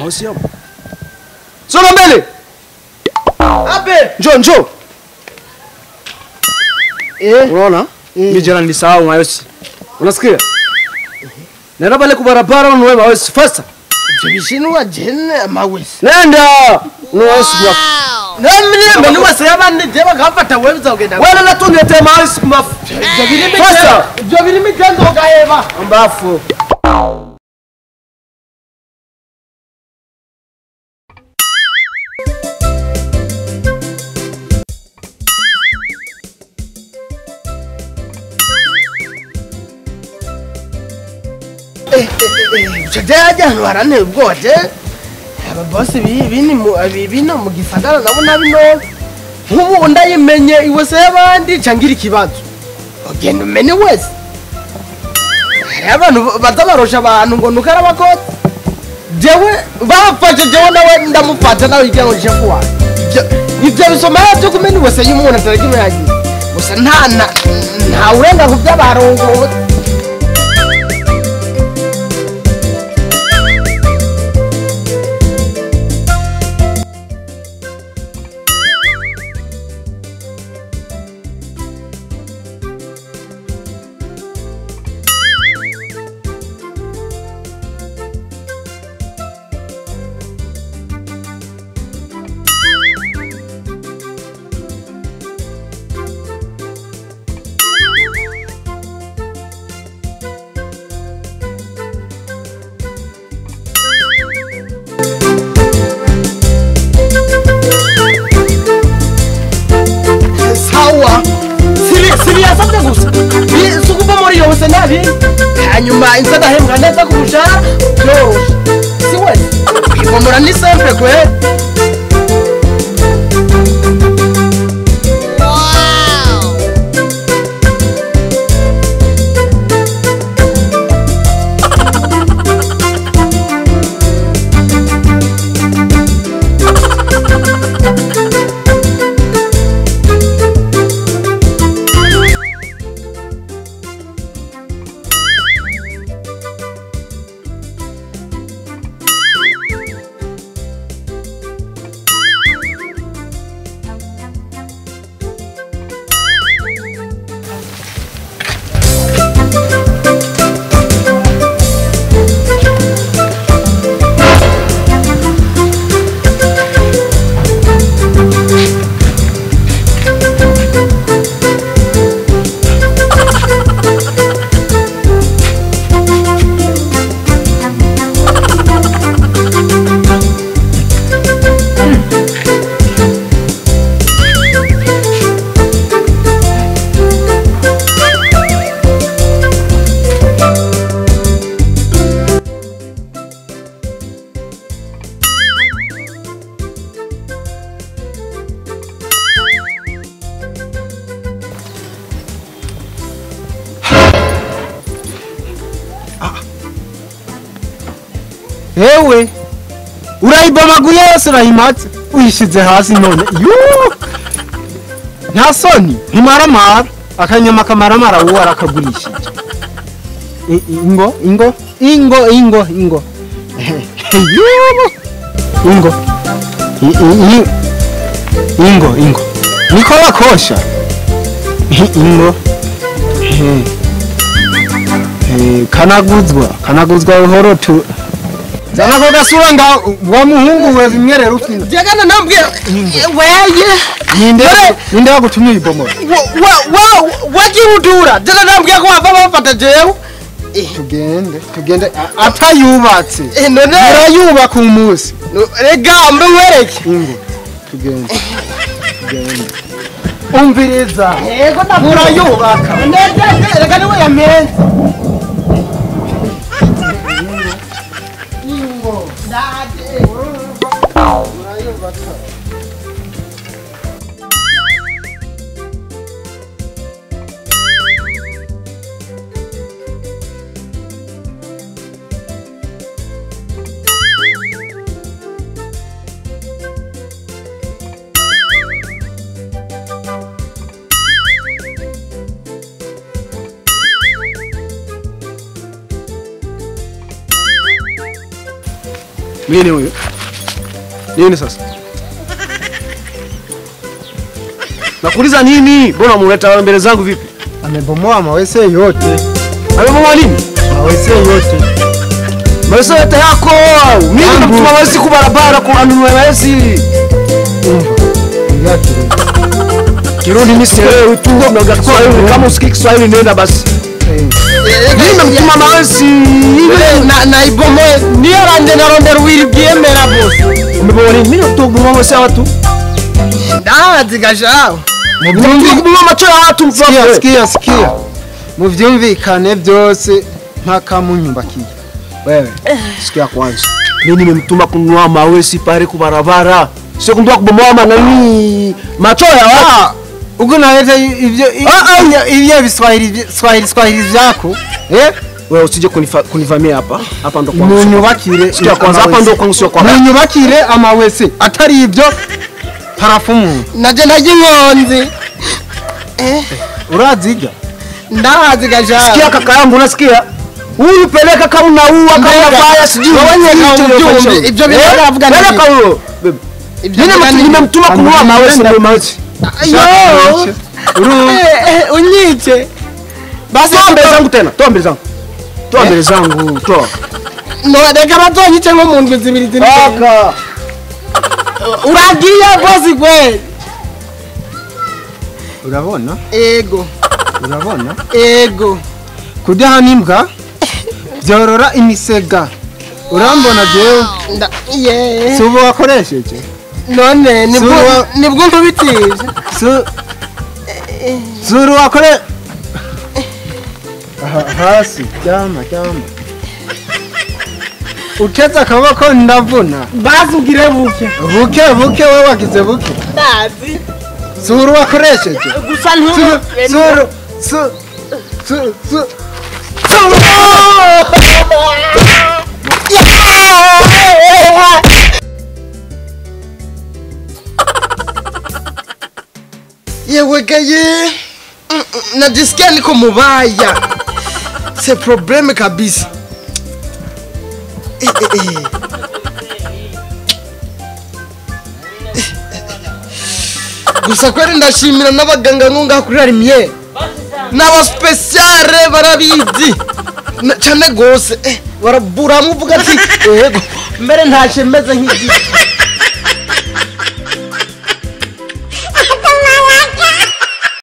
bosi hapo. Songa mbele. Abe. Njoo. Unaona? Mimi jana nilisahau mayosi. Unasikia? Nenda pale kwa barabara ununue mayosi faster. Jibishinwa jene mawesi. Nenda. Mayosi yako. Namni mbe wasaba ndeba gafata webza ugenda. Wala la tungete mayosi kumafu. Jobili mikanzo gaeva. Ambafu. Jaja warane ubwoje. Aba boss bino mu gisagara nabo nabino. Nkubu ndayimenye iwe se abandi cangira ikibazo. Ogenda umenye wese. Abantu batabarosha abantu ngo nukara bakoti. Jewe bafashe jewe nawe ndamufata nawe igihe ngo shefu wa. Ibyo bisoma byo kumenya wese y'umuntu ataragime yagiye. Gusa nta urenga ku by'abarongo. Hanyuma insada hembwa neza kubushara byoroshe siwe igomora ni simple kwe. Ewe urayibomaguye yose urayimatse uyishize hasi none nta soni ntimaramara akanyama kamaramara uwo arakagurishije ingo niko bakosha ingo kanaguzwa uhoro tu zana ko gasura nga wa muhungu we bimwerera ufina Jagana nambye weye ninde wagutumye ibomora wagirudura jana nambye ko bava bafata jewe tugende atayubatse none urayubaka umunsi rega mbe wereke ingo tugende umviriza yego urayubaka nende rega niwe yamenze Nini huyo? Nini sasa? Nakuuliza nini? Mbona muleta mbele zangu vipi? Amebomoa mawese yote. Amebomoa nini? Mawese yote. Mawese yote yako. Mimi namtuma mawese kwa barabara kununua mawese. Ngati. Kirundi mimi sielewi tu mnaga Kiswahili kama usikiki Kiswahili nenda basi. Mimi namtuma mawese na ibomoe ni arande na ronde ruwiri byemera boss. Umebomoa nini? Mimi namtuma mawese ya watu. Ndazi gashao. Mubumba macho ya watu mfano. Sikia. Mu vyumvikane byose mpaka munyumbakiye. Wewe, sikia kwanza. Mimi nimemtuma kununua mawesi pale kwa barabara. Sio kumtoa kubomoa nani macho ya watu. Uko naleta ivyo Swahili vyako. Wewe usije kunivamia hapa. Hapa ndo kwanza. Munyubakire. Sikia kwanza hapa ndo kwanza sio kwa. Munyubakire amawese atari ivyo parafumu. Naje ngonzi. Uraziga. Ndazi gaja. Sikia kaka yangu unasikia? Huyu peleka kama unaua kama baya sijui. Wewe ibyo binavuga nini? Peleka huyo. Mimi nimemtuma kununua mawesi ndio mawesi. Yo. Unyiche. Basi Toa mbele zangu tena. Toa mbele zangu. Toa mbele zangu. Toa. No deka batonyiche ngo mu ndwi zibiri zini. Aka. Uragiye bosi kwe. Urabona? Ego. Urabona? Ego. Kudaha nimbwa byorora imisega. Urambona jewe? Ye. Subo wakoresheje? None nibwo ntubitije. Zuru wakore. Hasi cyama. Ukeza akaboko ndavuna. Bazi ugire buke. Buke wewe wagize buke. Ndazi. Zuru wakoresheje? Gusa ntuba. Zuru. Yewe gaye. Najisikia niko mubaya. C'est problème kabisa. Gusa kweli ndashimira n'abaganga nkunga kuri Arimye. N'aba speciale barabizi. Cyane gose barabura muvuga ati yego mbere ntashe meze nk'igi.